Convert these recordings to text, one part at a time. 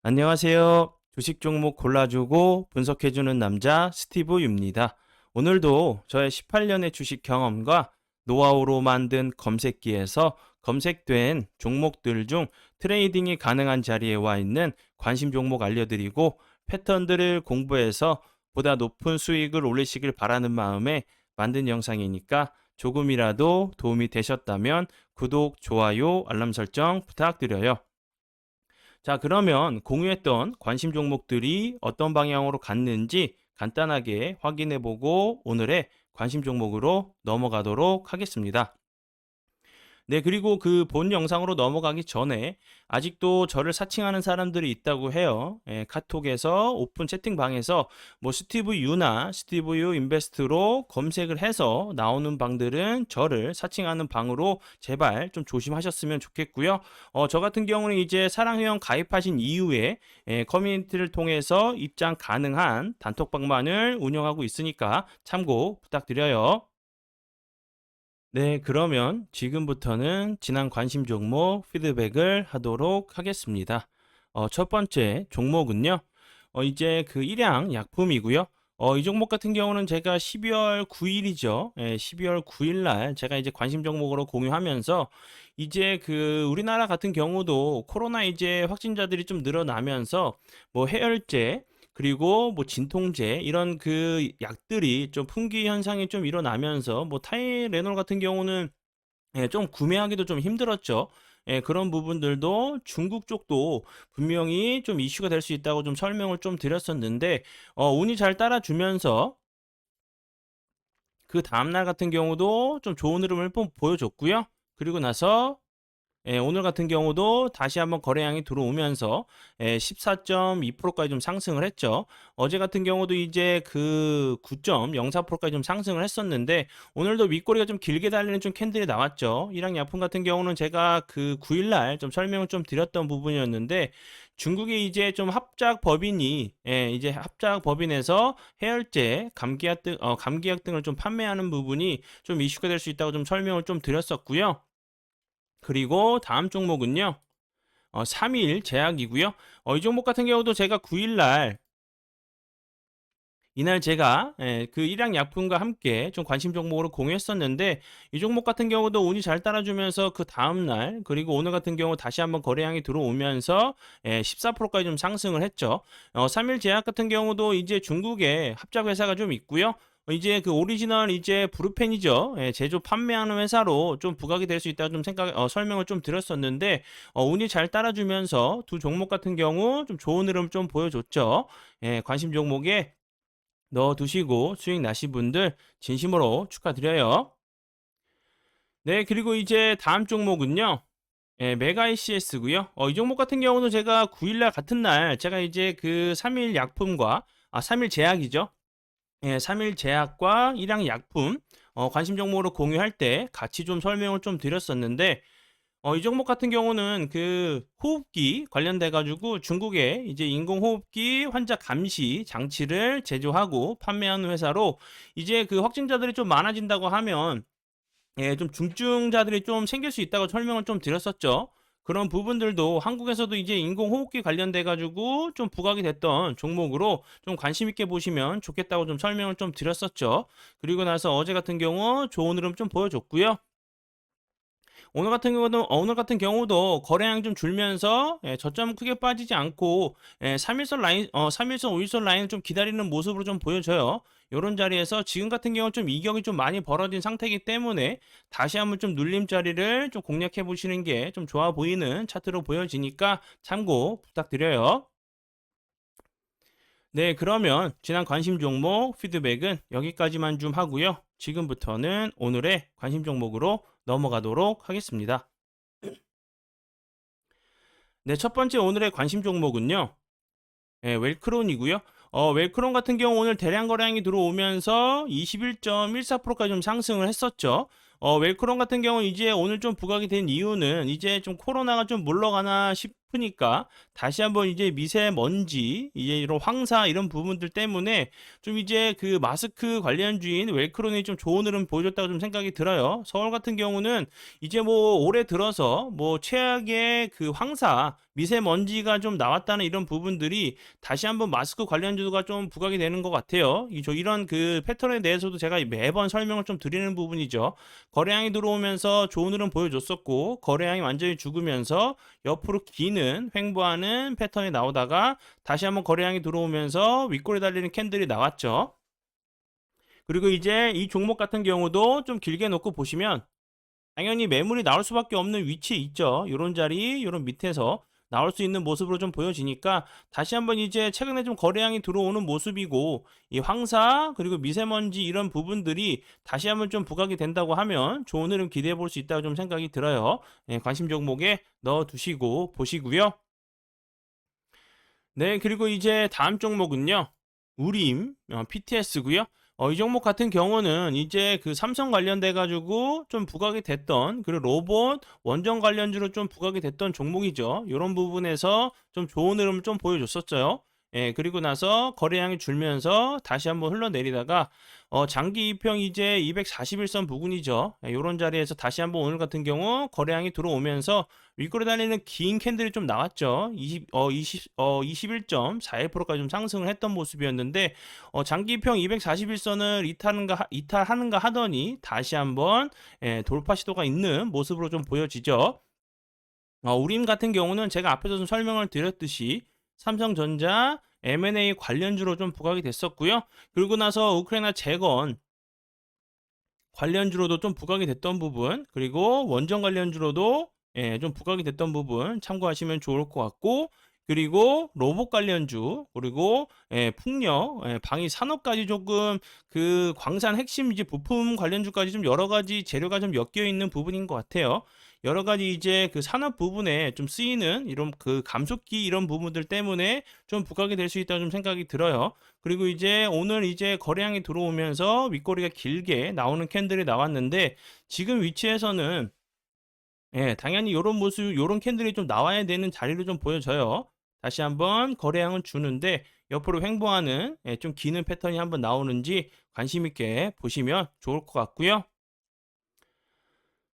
안녕하세요. 주식 종목 골라주고 분석해주는 남자 스티브 유입니다. 오늘도 저의 18년의 주식 경험과 노하우로 만든 검색기에서 검색된 종목들 중 트레이딩이 가능한 자리에 와 있는 관심 종목 알려드리고 패턴들을 공부해서 보다 높은 수익을 올리시길 바라는 마음에 만든 영상이니까 조금이라도 도움이 되셨다면 구독, 좋아요, 알람 설정 부탁드려요. 자, 그러면 공유했던 관심 종목들이 어떤 방향으로 갔는지 간단하게 확인해 보고 오늘의 관심 종목으로 넘어가도록 하겠습니다. 네, 그리고 그 본 영상으로 넘어가기 전에 아직도 저를 사칭하는 사람들이 있다고 해요. 카톡에서 오픈 채팅방에서 뭐 스티브 유나 스티브 유 인베스트로 검색을 해서 나오는 방들은 저를 사칭하는 방으로 제발 좀 조심하셨으면 좋겠고요. 저 같은 경우는 이제 사랑회원 가입하신 이후에 커뮤니티를 통해서 입장 가능한 단톡방만을 운영하고 있으니까 참고 부탁드려요. 네, 그러면 지금부터는 지난 관심 종목 피드백을 하도록 하겠습니다. 첫 번째 종목은요. 이제 그 일양 약품이고요. 이 종목 같은 경우는 제가 12월 9일이죠. 12월 9일 날 제가 이제 관심 종목으로 공유하면서 이제 그 우리나라 같은 경우도 코로나 이제 확진자들이 좀 늘어나면서 뭐 해열제 그리고 뭐 진통제 이런 그 약들이 좀 품귀 현상이 좀 일어나면서 뭐 타이레놀 같은 경우는 좀 구매하기도 좀 힘들었죠. 그런 부분들도 중국 쪽도 분명히 좀 이슈가 될 수 있다고 좀 설명을 좀 드렸었는데 운이 잘 따라주면서 그 다음날 같은 경우도 좀 좋은 흐름을 보여줬고요. 그리고 나서 오늘 같은 경우도 다시 한번 거래량이 들어오면서 14.2%까지 좀 상승을 했죠. 어제 같은 경우도 이제 그 9.04%까지 좀 상승을 했었는데 오늘도 윗꼬리가 좀 길게 달리는 좀 캔들이 나왔죠. 일양약품 같은 경우는 제가 그 9일날 좀 설명을 좀 드렸던 부분이었는데 중국이 이제 좀 합작 법인이 이제 합작 법인에서 해열제, 감기약 등을 좀 판매하는 부분이 좀 이슈가 될 수 있다고 좀 설명을 좀 드렸었고요. 그리고 다음 종목은요. 3일 제약이고요. 이 종목 같은 경우도 제가 9일 날 이날 제가 그 일양 약품과 함께 좀 관심 종목으로 공유했었는데 이 종목 같은 경우도 운이 잘 따라주면서 그 다음 날 그리고 오늘 같은 경우 다시 한번 거래량이 들어오면서 14%까지 좀 상승을 했죠. 3일 제약 같은 경우도 이제 중국에 합작 회사가 좀 있고요. 이제 그 오리지널 이제 브루펜이죠. 제조 판매하는 회사로 좀 부각이 될 수 있다고 좀 설명을 좀 드렸었는데 운이 잘 따라주면서 두 종목 같은 경우 좀 좋은 흐름 좀 보여줬죠. 관심 종목에 넣어두시고 수익 나신 분들 진심으로 축하드려요. 네, 그리고 이제 다음 종목은요. 메가 ICS고요. 이 종목 같은 경우는 제가 9일날 같은 날 제가 이제 그 3일 약품과 3일 제약이죠. 3일 제약과 일양 약품 관심 종목으로 공유할 때 같이 좀 설명을 좀 드렸었는데 이 종목 같은 경우는 그 호흡기 관련돼 가지고 중국에 이제 인공호흡기 환자 감시 장치를 제조하고 판매하는 회사로 이제 그 확진자들이 좀 많아진다고 하면 좀 중증자들이 좀 생길 수 있다고 설명을 좀 드렸었죠. 그런 부분들도 한국에서도 이제 인공호흡기 관련돼 가지고 좀 부각이 됐던 종목으로 좀 관심 있게 보시면 좋겠다고 좀 설명을 좀 드렸었죠. 그리고 나서 어제 같은 경우 좋은 흐름 좀 보여줬고요. 오늘 같은 경우도 거래량 좀 줄면서 저점 크게 빠지지 않고 3일선 라인 3일선 5일선 라인을 좀 기다리는 모습으로 좀 보여져요. 요런 자리에서 지금 같은 경우 좀 이격이 좀 많이 벌어진 상태이기 때문에 다시 한번 좀 눌림 자리를 좀 공략해 보시는 게 좀 좋아 보이는 차트로 보여지니까 참고 부탁드려요. 네, 그러면 지난 관심 종목 피드백은 여기까지만 좀 하고요. 지금부터는 오늘의 관심 종목으로 넘어가도록 하겠습니다. 네, 첫 번째 오늘의 관심 종목은요. 웰크론이고요. 웰크론 같은 경우 오늘 대량 거래량이 들어오면서 21.14%까지 좀 상승을 했었죠. 웰크론 같은 경우는 이제 오늘 좀 부각이 된 이유는 이제 좀 코로나가 좀 물러가나 싶으니까 다시 한번 이제 미세먼지, 이제 이런 황사 이런 부분들 때문에 좀 이제 그 마스크 관련주인 웰크론이 좀 좋은 흐름 보여줬다고 좀 생각이 들어요. 서울 같은 경우는 이제 뭐 올해 들어서 뭐 최악의 그 황사, 미세먼지가 좀 나왔다는 이런 부분들이 다시 한번 마스크 관련주가 좀 부각이 되는 것 같아요. 이런 그 패턴에 대해서도 제가 매번 설명을 좀 드리는 부분이죠. 거래량이 들어오면서 좋은 흐름 보여줬었고, 거래량이 완전히 죽으면서 옆으로 기는 횡보하는 패턴이 나오다가 다시 한번 거래량이 들어오면서 윗골에 달리는 캔들이 나왔죠. 그리고 이제 이 종목 같은 경우도 좀 길게 놓고 보시면 당연히 매물이 나올 수밖에 없는 위치에 있죠. 요런 자리, 요런 밑에서 나올 수 있는 모습으로 좀 보여지니까 다시 한번 이제 최근에 좀 거래량이 들어오는 모습이고, 이 황사 그리고 미세먼지 이런 부분들이 다시 한번 좀 부각이 된다고 하면 좋은 흐름 기대해 볼 수 있다고 좀 생각이 들어요. 네, 관심 종목에 넣어 두시고 보시고요. 네, 그리고 이제 다음 종목은요. 우림 PTS고요. 이 종목 같은 경우는 이제 그 삼성 관련돼 가지고 좀 부각이 됐던, 그리고 로봇 원전 관련주로 좀 부각이 됐던 종목이죠. 이런 부분에서 좀 좋은 흐름을 좀 보여줬었죠. 예, 그리고 나서 거래량이 줄면서 다시 한번 흘러내리다가 장기 이평 이제 241선 부근이죠. 예, 이런 자리에서 다시 한번 오늘 같은 경우 거래량이 들어오면서 윗골에 달리는 긴 캔들이 좀 나왔죠. 21.41%까지 좀 상승을 했던 모습이었는데, 장기평 241선을 이탈하는가 하더니 다시 한번 돌파 시도가 있는 모습으로 좀 보여지죠. 우림 같은 경우는 제가 앞에서 좀 설명을 드렸듯이 삼성전자 M&A 관련주로 좀 부각이 됐었고요. 그리고 나서 우크라이나 재건 관련주로도 좀 부각이 됐던 부분, 그리고 원전 관련주로도 좀 부각이 됐던 부분 참고하시면 좋을 것 같고, 그리고 로봇 관련주, 그리고 풍력, 방위 산업까지 조금 그 광산 핵심 이제 부품 관련주까지 좀 여러 가지 재료가 좀 엮여 있는 부분인 것 같아요. 여러 가지 이제 그 산업 부분에 좀 쓰이는 이런 그 감속기 이런 부분들 때문에 좀 부각이 될 수 있다고 좀 생각이 들어요. 그리고 이제 오늘 이제 거래량이 들어오면서 윗꼬리가 길게 나오는 캔들이 나왔는데, 지금 위치에서는 당연히 요런 모습, 요런 캔들이 좀 나와야 되는 자리로 좀 보여져요. 다시 한번 거래량은 주는데 옆으로 횡보하는 좀 기는 패턴이 한번 나오는지 관심 있게 보시면 좋을 것 같고요.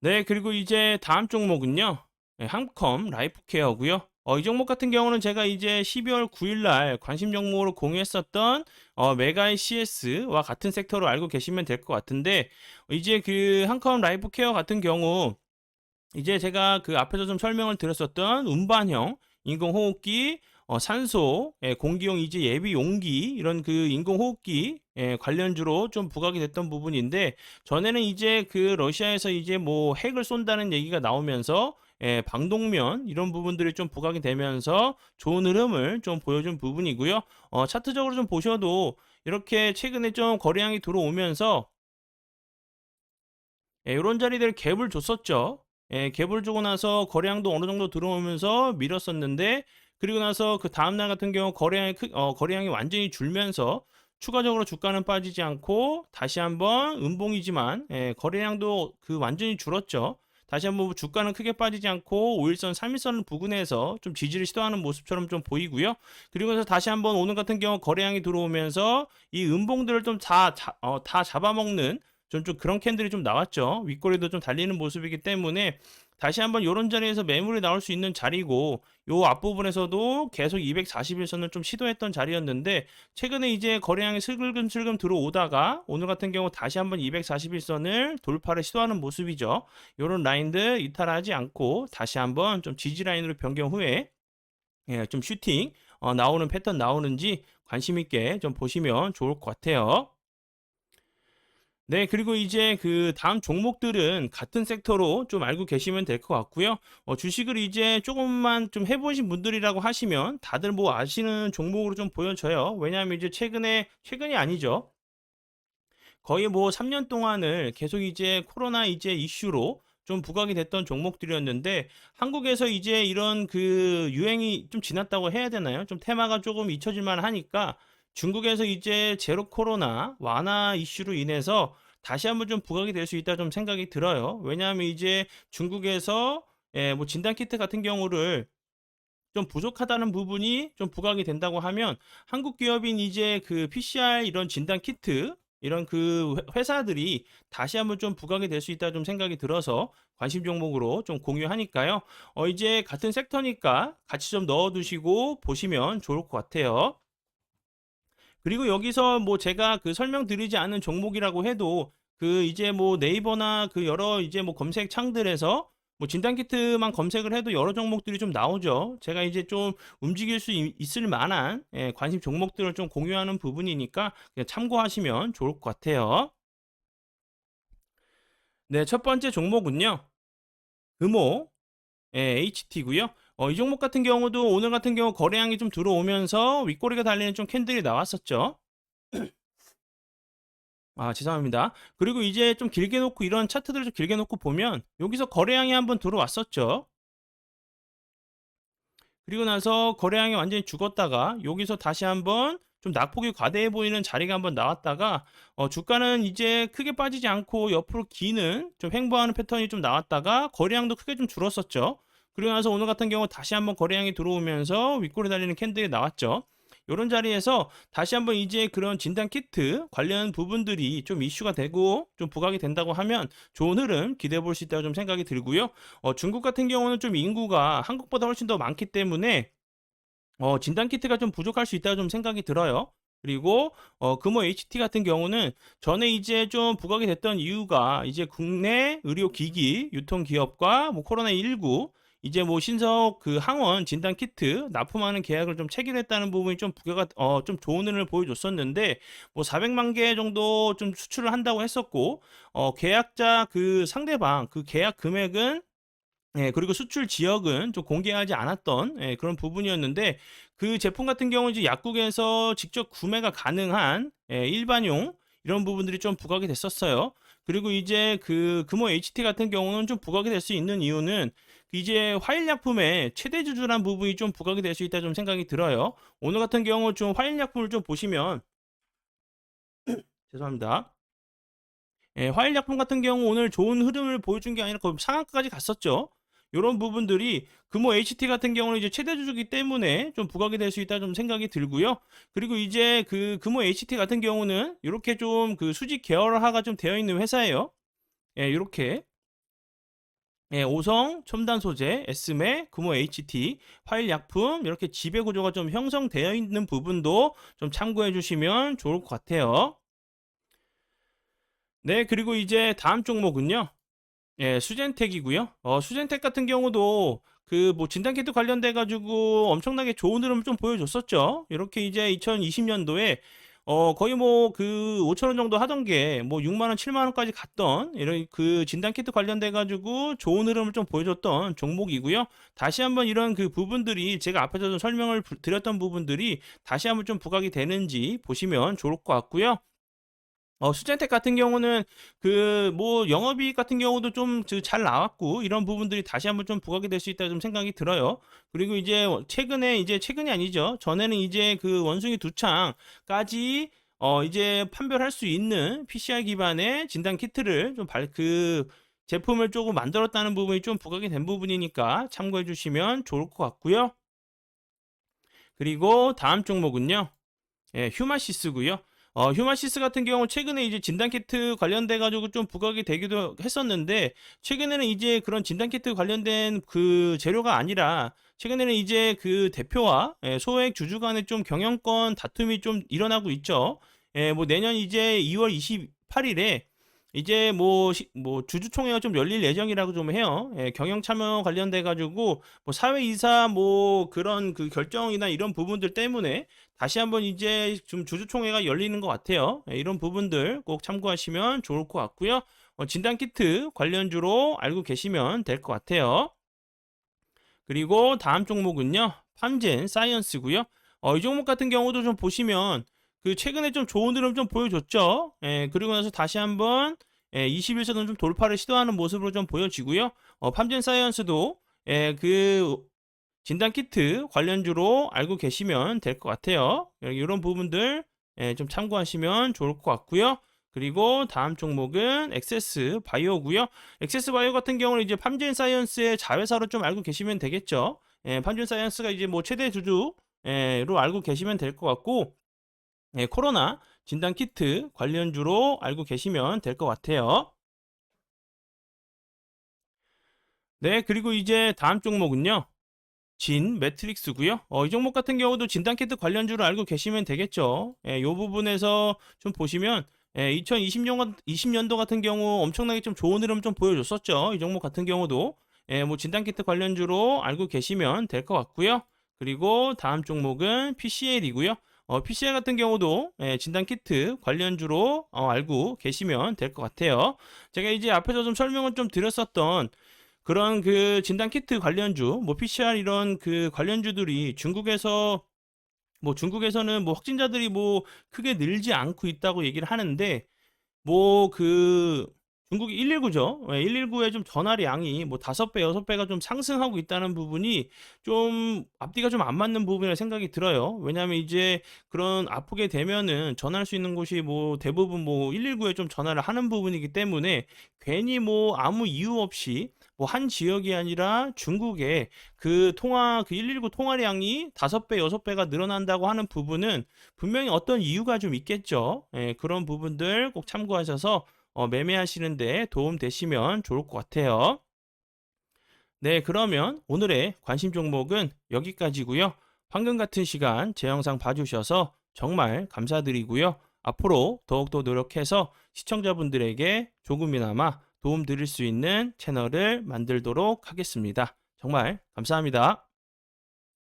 네, 그리고 이제 다음 종목은요. 한컴 라이프케어고요. 이 종목 같은 경우는 제가 이제 12월 9일 날 관심 종목으로 공유했었던 메가이 CS와 같은 섹터로 알고 계시면 될 것 같은데, 이제 그 한컴 라이프케어 같은 경우 이제 제가 그 앞에서 좀 설명을 드렸었던 운반형 인공호흡기, 산소, 공기용 이제 예비 용기 이런 그 인공호흡기 관련주로 좀 부각이 됐던 부분인데, 전에는 이제 그 러시아에서 이제 뭐 핵을 쏜다는 얘기가 나오면서 방독면 이런 부분들이 좀 부각이 되면서 좋은 흐름을 좀 보여준 부분이고요. 차트적으로 좀 보셔도 이렇게 최근에 좀 거래량이 들어오면서 요런 자리들 갭을 줬었죠. 갭을 주고 나서 거래량도 어느 정도 들어오면서 밀었었는데, 그리고 나서 그 다음 날 같은 경우 거래량이 완전히 줄면서 추가적으로 주가는 빠지지 않고 다시 한번 음봉이지만 거래량도 그 완전히 줄었죠. 다시 한번 주가는 크게 빠지지 않고 5일선, 3일선 부근에서 좀 지지를 시도하는 모습처럼 좀 보이고요. 그리고 나서 다시 한번 오늘 같은 경우 거래량이 들어오면서 이 음봉들을 좀 다 잡아먹는 좀 그런 캔들이 좀 나왔죠. 윗꼬리도 좀 달리는 모습이기 때문에 다시 한번 이런 자리에서 매물이 나올 수 있는 자리고, 요 앞부분에서도 계속 241선을 좀 시도했던 자리였는데, 최근에 이제 거래량이 슬금슬금 들어오다가 오늘 같은 경우 다시 한번 241선을 돌파를 시도하는 모습이죠. 요런 라인들 이탈하지 않고 다시 한번 좀 지지 라인으로 변경 후에 좀 슈팅 나오는 패턴 나오는지 관심 있게 좀 보시면 좋을 것 같아요. 네, 그리고 이제 그 다음 종목들은 같은 섹터로 좀 알고 계시면 될 것 같고요. 주식을 이제 조금만 좀 해보신 분들이라고 하시면 다들 뭐 아시는 종목으로 좀 보여져요. 왜냐하면 이제 최근이 아니죠. 거의 뭐 3년 동안을 계속 이제 코로나 이제 이슈로 좀 부각이 됐던 종목들이었는데, 한국에서 이제 이런 그 유행이 좀 지났다고 해야 되나요? 좀 테마가 조금 잊혀질 만하니까 중국에서 이제 제로 코로나 완화 이슈로 인해서 다시 한번 좀 부각이 될 수 있다 좀 생각이 들어요. 왜냐하면 이제 중국에서 뭐 진단 키트 같은 경우를 좀 부족하다는 부분이 좀 부각이 된다고 하면 한국 기업인 이제 그 PCR 이런 진단 키트 이런 그 회사들이 다시 한번 좀 부각이 될 수 있다 좀 생각이 들어서 관심 종목으로 좀 공유하니까요. 이제 같은 섹터니까 같이 좀 넣어 두시고 보시면 좋을 것 같아요. 그리고 여기서 뭐 제가 그 설명드리지 않은 종목이라고 해도 그 이제 뭐 네이버나 그 여러 이제 뭐 검색 창들에서 뭐 진단 키트만 검색을 해도 여러 종목들이 좀 나오죠. 제가 이제 좀 움직일 수 있을 만한 관심 종목들을 좀 공유하는 부분이니까 그냥 참고하시면 좋을 것 같아요. 네, 첫 번째 종목은요. 금호 HT고요. 이 종목 같은 경우도 오늘 같은 경우 거래량이 좀 들어오면서 윗꼬리가 달리는 좀 캔들이 나왔었죠. 아, 죄송합니다. 그리고 이제 좀 길게 놓고 이런 차트들을 좀 길게 놓고 보면 여기서 거래량이 한번 들어왔었죠. 그리고 나서 거래량이 완전히 죽었다가 여기서 다시 한번 좀 낙폭이 과대해 보이는 자리가 한번 나왔다가 주가는 이제 크게 빠지지 않고 옆으로 기는 좀 횡보하는 패턴이 좀 나왔다가 거래량도 크게 좀 줄었었죠. 그리고 나서 오늘 같은 경우 다시 한번 거래량이 들어오면서 윗골에 달리는 캔들이 나왔죠. 요런 자리에서 다시 한번 이제 그런 진단 키트 관련 부분들이 좀 이슈가 되고 좀 부각이 된다고 하면 좋은 흐름 기대해 볼 수 있다고 좀 생각이 들고요. 중국 같은 경우는 좀 인구가 한국보다 훨씬 더 많기 때문에 진단 키트가 좀 부족할 수 있다고 좀 생각이 들어요. 그리고 금호 HT 같은 경우는 전에 이제 좀 부각이 됐던 이유가 이제 국내 의료 기기 유통 기업과 뭐 코로나19 이제 뭐 신석 그 항원 진단 키트 납품하는 계약을 좀 체결했다는 부분이 좀 부각가 좀 좋은 흐름을 보여줬었는데 뭐 400만 개 정도 좀 수출을 한다고 했었고 계약자 그 상대방 그 계약 금액은 그리고 수출 지역은 좀 공개하지 않았던 그런 부분이었는데 그 제품 같은 경우는 이제 약국에서 직접 구매가 가능한 일반용 이런 부분들이 좀 부각이 됐었어요. 그리고 이제 그 금호 HT 같은 경우는 좀 부각이 될 수 있는 이유는 이제 화일약품의 최대 주주란 부분이 좀 부각이 될 수 있다 좀 생각이 들어요. 오늘 같은 경우 좀 화일약품을 좀 보시면 죄송합니다. 화일약품 같은 경우 오늘 좋은 흐름을 보여준 게 아니라 거의 상한가까지 갔었죠. 요런 부분들이 금호 HT 같은 경우는 이제 최대 주주기 때문에 좀 부각이 될 수 있다 좀 생각이 들고요. 그리고 이제 그 금호 HT 같은 경우는 이렇게 좀 그 수직 계열화가 좀 되어 있는 회사예요. 요렇게 오성, 첨단 소재, 에스메, 금호 HT, 화일약품 이렇게 지배 구조가 좀 형성되어 있는 부분도 좀 참고해 주시면 좋을 것 같아요. 네, 그리고 이제 다음 종목은요. 수젠텍이고요. 수젠텍 같은 경우도 그 뭐 진단키트 관련돼 가지고 엄청나게 좋은 흐름을 좀 보여줬었죠. 이렇게 이제 2020년도에 거의 뭐 그 5천 원 정도 하던 게 뭐 6만 원, 7만 원까지 갔던 이런 그 진단키트 관련돼 가지고 좋은 흐름을 좀 보여줬던 종목이고요. 다시 한번 이런 그 부분들이 제가 앞에서 좀 설명을 드렸던 부분들이 다시 한번 좀 부각이 되는지 보시면 좋을 것 같고요. 수젠텍 같은 경우는 그 뭐 영업이익 같은 경우도 좀 잘 나왔고 이런 부분들이 다시 한번 좀 부각이 될 수 있다 좀 생각이 들어요. 그리고 이제 최근에 이제 최근이 아니죠. 전에는 이제 그 원숭이 두 창까지 이제 판별할 수 있는 PCR 기반의 진단 키트를 좀 그 제품을 조금 만들었다는 부분이 좀 부각이 된 부분이니까 참고해 주시면 좋을 것 같고요. 그리고 다음 종목은요. 휴마시스고요. 휴마시스 같은 경우 최근에 이제 진단키트 관련돼 가지고 좀 부각이 되기도 했었는데 최근에는 이제 그런 진단키트 관련된 그 재료가 아니라 최근에는 이제 그 대표와 소액 주주 간의 좀 경영권 다툼이 좀 일어나고 있죠. 뭐 내년 이제 2월 28일에 이제 뭐 주주총회가 좀 열릴 예정이라고 좀 해요. 경영 참여 관련돼 가지고 뭐 사회이사 뭐 그런 그 결정이나 이런 부분들 때문에 다시 한번 이제 좀 주주총회가 열리는 것 같아요. 이런 부분들 꼭 참고하시면 좋을 것 같고요. 진단키트 관련주로 알고 계시면 될 것 같아요. 그리고 다음 종목은요. 팜젠 사이언스고요. 이 종목 같은 경우도 좀 보시면 그 최근에 좀 좋은 흐름 좀 보여줬죠. 그리고 나서 다시 한번 21선은 좀 돌파를 시도하는 모습으로 좀 보여지고요. 팜젠 사이언스도 그 진단 키트 관련주로 알고 계시면 될 것 같아요. 이런 부분들 좀 참고하시면 좋을 것 같고요. 그리고 다음 종목은 엑세스 바이오고요. 엑세스 바이오 같은 경우는 이제 팜젠 사이언스의 자회사로 좀 알고 계시면 되겠죠. 예, 팜젠 사이언스가 이제 뭐 최대 주주로 알고 계시면 될 것 같고, 예, 코로나 진단 키트 관련주로 알고 계시면 될 것 같아요. 네, 그리고 이제 다음 종목은요. 진 매트릭스고요. 이 종목 같은 경우도 진단키트 관련주로 알고 계시면 되겠죠. 이 부분에서 좀 보시면 2020년도 같은 경우 엄청나게 좀 좋은 흐름 좀 보여줬었죠. 이 종목 같은 경우도 뭐 진단키트 관련주로 알고 계시면 될 것 같고요. 그리고 다음 종목은 PCL이고요. PCL 같은 경우도 진단키트 관련주로 알고 계시면 될 것 같아요. 제가 이제 앞에서 좀 설명을 좀 드렸었던 그런 그 진단 키트 관련주, 뭐 PCR 이런 그 관련주들이 중국에서는 뭐 확진자들이 뭐 크게 늘지 않고 있다고 얘기를 하는데, 뭐 그 중국이 119죠. 119에 좀 전화량이 뭐 5배, 6배가 좀 상승하고 있다는 부분이 좀 앞뒤가 좀 안 맞는 부분이라 생각이 들어요. 왜냐하면 이제 그런 아프게 되면은 전화할 수 있는 곳이 뭐 대부분 뭐 119에 좀 전화를 하는 부분이기 때문에 괜히 뭐 아무 이유 없이 뭐 한 지역이 아니라 중국에 그 119 통화량이 5배, 6배가 늘어난다고 하는 부분은 분명히 어떤 이유가 좀 있겠죠. 예, 그런 부분들 꼭 참고하셔서 매매하시는데 도움 되시면 좋을 것 같아요. 네, 그러면 오늘의 관심 종목은 여기까지고요. 황금 같은 시간 제 영상 봐주셔서 정말 감사드리고요. 앞으로 더욱더 노력해서 시청자분들에게 조금이나마 도움 드릴 수 있는 채널을 만들도록 하겠습니다. 정말 감사합니다.